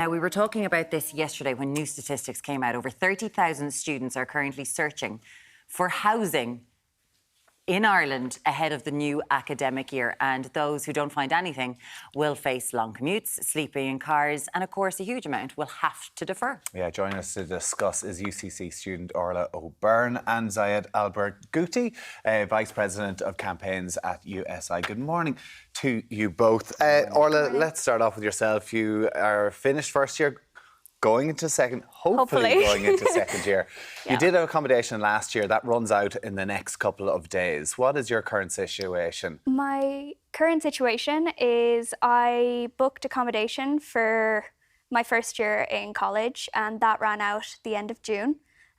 Now, we were talking about this yesterday when new statistics came out. Over 30,000 students are currently searching for housing in Ireland ahead of the new academic year, and those who don't find anything will face long commutes, sleeping in cars, and of course a huge amount will have to defer. Yeah, joining us to discuss is UCC student Orlaith O'Byrne and Zaid Al-Barghouthi, Vice President of Campaigns at USI. Good morning to you both. Orlaith, let's start off with yourself. You are finished first year, going into second, hopefully going into second year. Yeah. You did have accommodation last year. That runs out in the next couple of days. What is your current situation? My current situation is I booked accommodation for my first year in college, and that ran out the end of June.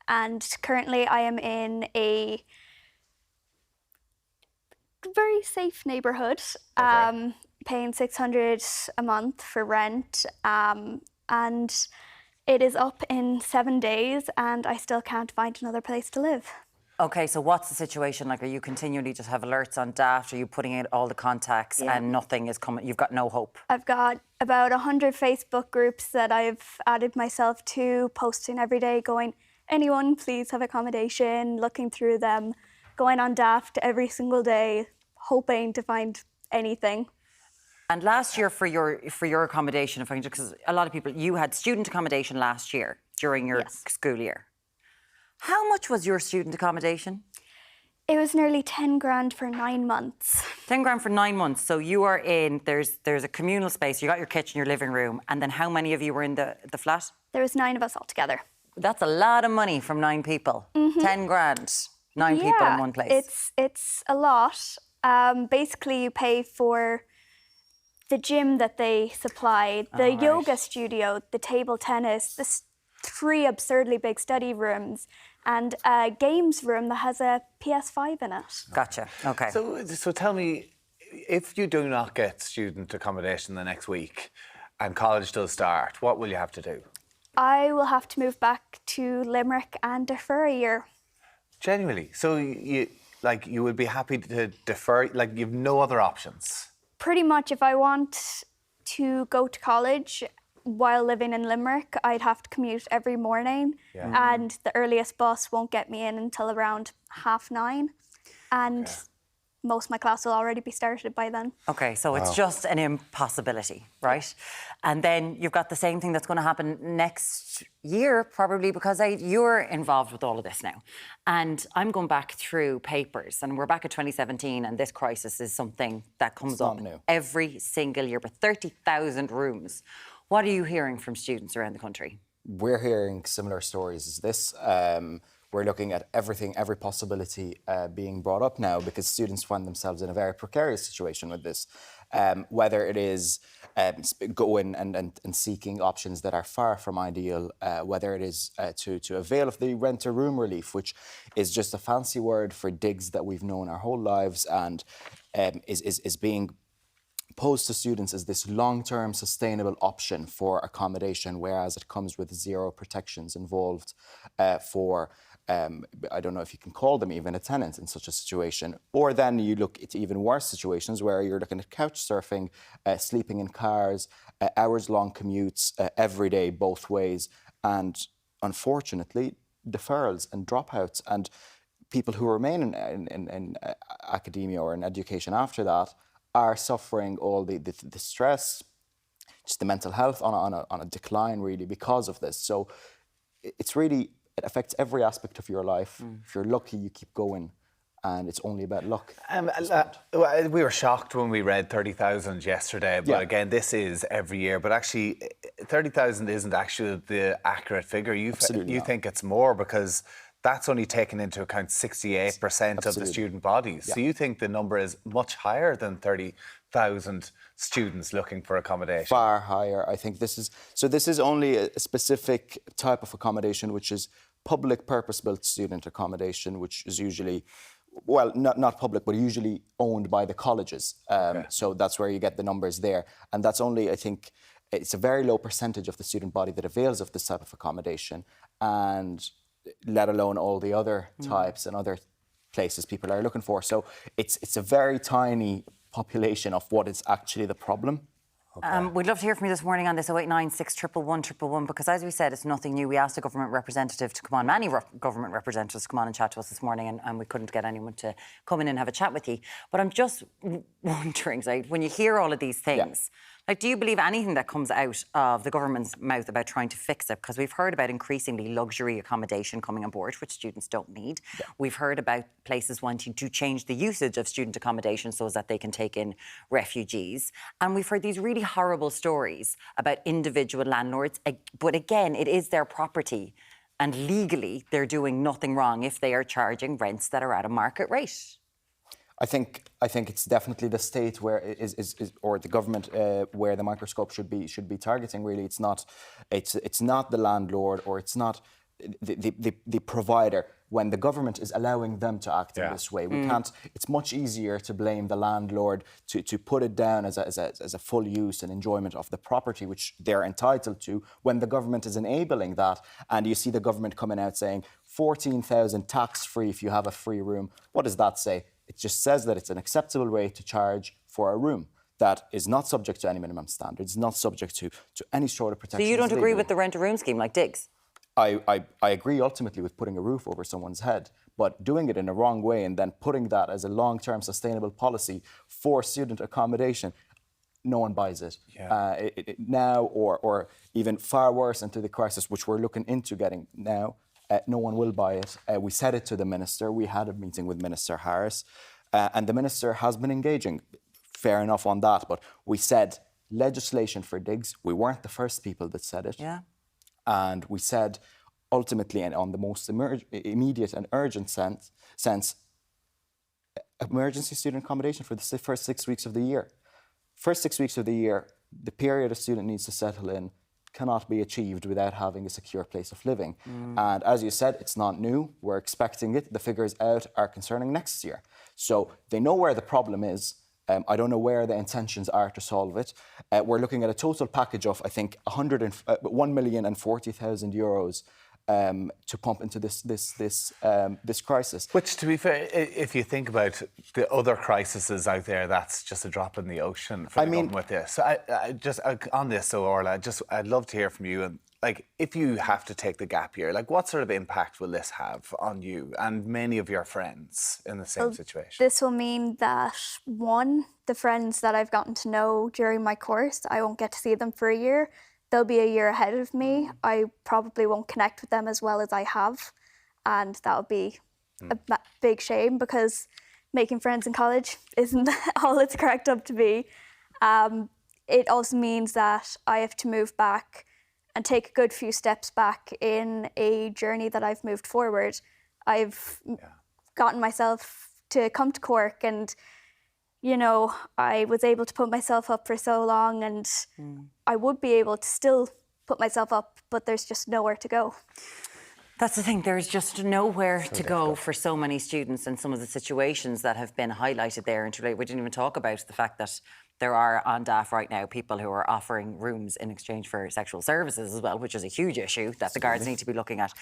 And currently I am in a very safe neighbourhood, paying $600 a month for rent, and it is up in 7 days and I still can't find another place to live. Okay, so what's the situation like? Are you continually just have alerts on Daft? Are you putting in all the contacts and nothing is coming? You've got no hope? I've got about 100 Facebook groups that I've added myself to, posting every day, going, anyone please have accommodation, looking through them, going on Daft every single day, hoping to find anything. And last year for your accommodation, if I can just, because a lot of people, you had student accommodation last year during your school year. How much was your student accommodation? It was nearly 10 grand for 9 months. 10 grand for 9 months. So you are in, there's a communal space, you got your kitchen, your living room, and then how many of you were in the flat? There was 9 of us altogether. That's a lot of money from 9 people. 10 grand, 9 people in one place. It's a lot. Basically, you pay for the gym that they supply, the yoga studio, the table tennis, the 3 absurdly big study rooms, and a games room that has a PS5 in it. Gotcha, okay. So tell me, if you do not get student accommodation the next week and college does start, what will you have to do? I will have to move back to Limerick and defer a year. Genuinely? So you would be happy to defer, like you've no other options? Pretty much, if I want to go to college while living in Limerick, I'd have to commute every morning, and the earliest bus won't get me in until around 9:30, and most of my class will already be started by then. Okay, so it's just an impossibility, right? And then you've got the same thing that's going to happen next year, probably, because you're involved with all of this now. And I'm going back through papers, and we're back at 2017, and this crisis is something that comes up every single year, but 30,000 rooms. What are you hearing from students around the country? We're hearing similar stories as this. We're looking at everything, every possibility being brought up now, because students find themselves in a very precarious situation with this. Whether it is going and seeking options that are far from ideal, whether it is to avail of the rent-a-room relief, which is just a fancy word for digs that we've known our whole lives, and is being posed to students as this long-term sustainable option for accommodation, whereas it comes with 0 protections involved for I don't know if you can call them even a tenant in such a situation. Or then you look at even worse situations where you're looking at couch surfing, sleeping in cars, hours-long commutes every day, both ways, and unfortunately, deferrals and dropouts. And people who remain in academia or in education after that are suffering all the stress, just the mental health on a decline, really, because of this. So it's really, it affects every aspect of your life. If you're lucky, you keep going, and it's only about luck. We were shocked when we read 30,000 yesterday, but again, this is every year. But actually, 30,000 isn't actually the accurate figure. You think it's more, because that's only taken into account 68% of the student bodies. So you think the number is much higher than 30,000 students looking for accommodation? Far higher. I think this is only a specific type of accommodation, which is public purpose-built student accommodation, which is usually, well, not public, but usually owned by the colleges. So that's where you get the numbers there. And that's only, I think, it's a very low percentage of the student body that avails of this type of accommodation. And let alone all the other types and other places people are looking for. So it's a very tiny population of what is actually the problem. We'd love to hear from you this morning on this 0896 111 because, as we said, it's nothing new. We asked a government representative to come on, many government representatives to come on and chat to us this morning, and we couldn't get anyone to come in and have a chat with you. But I'm just wondering, Zaid, when you hear all of these things, like, do you believe anything that comes out of the government's mouth about trying to fix it? Because we've heard about increasingly luxury accommodation coming on board, which students don't need. Yeah. We've heard about places wanting to change the usage of student accommodation so that they can take in refugees. And we've heard these really horrible stories about individual landlords. But again, it is their property. And legally, they're doing nothing wrong if they are charging rents that are at a market rate. I think it's definitely the state where or the government where the microscope should be targeting. Really, it's not the landlord, or it's not the provider. When the government is allowing them to act in this way, we can't. It's much easier to blame the landlord, to put it down as a full use and enjoyment of the property which they're entitled to, when the government is enabling that. And you see the government coming out saying 14,000 tax-free if you have a free room. What does that say? It just says that it's an acceptable way to charge for a room that is not subject to any minimum standards, not subject to any sort of protection. So you don't agree with the rent-a-room scheme like Diggs? I agree ultimately with putting a roof over someone's head, but doing it in a wrong way and then putting that as a long-term sustainable policy for student accommodation, no one buys it. Yeah. Now, or even far worse into the crisis, which we're looking into getting now, no one will buy it. We said it to the minister. We had a meeting with Minister Harris, and the minister has been engaging. Fair enough on that, but we said legislation for digs. We weren't the first people that said it. Yeah. And we said, ultimately, and on the most immediate and urgent sense, emergency student accommodation for the first 6 weeks of the year. First 6 weeks of the year, the period a student needs to settle in cannot be achieved without having a secure place of living. And as you said, it's not new. We're expecting it. The figures out are concerning next year. So they know where the problem is. I don't know where the intentions are to solve it. We're looking at a total package of, I think, 1,040,000 euros to pump into this crisis. Which, to be fair, if you think about the other crises out there, that's just a drop in the ocean for the government with this. So I just on this, so Orla, I'd love to hear from you. And like, if you have to take the gap year, like, what sort of impact will this have on you and many of your friends in the same situation? This will mean that, one, the friends that I've gotten to know during my course, I won't get to see them for a year. They'll be a year ahead of me. I probably won't connect with them as well as I have. And that'll be a big shame, because making friends in college isn't all it's cracked up to be. It also means that I have to move back and take a good few steps back in a journey that I've moved forward. I've gotten myself to come to Cork, and you know, I was able to put myself up for so long, and I would be able to still put myself up, but there's just nowhere to go. That's the thing, there's just nowhere to go for so many students, and some of the situations that have been highlighted there. And we didn't even talk about the fact that there are on DAF right now people who are offering rooms in exchange for sexual services as well, which is a huge issue that the guards need to be looking at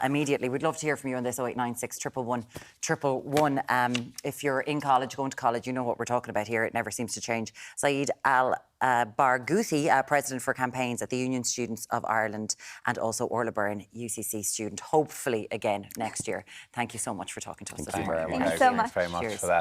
immediately. We'd love to hear from you on this 0896 111. If you're in college, going to college, you know what we're talking about here. It never seems to change. Zaid Al-Barghouthi, President for Campaigns at the Union Students of Ireland, and also Orlaith Byrne, UCC student, hopefully again next year. Thank you so much for talking to us. Thank you very much. Thank you so much. Thanks very much for that.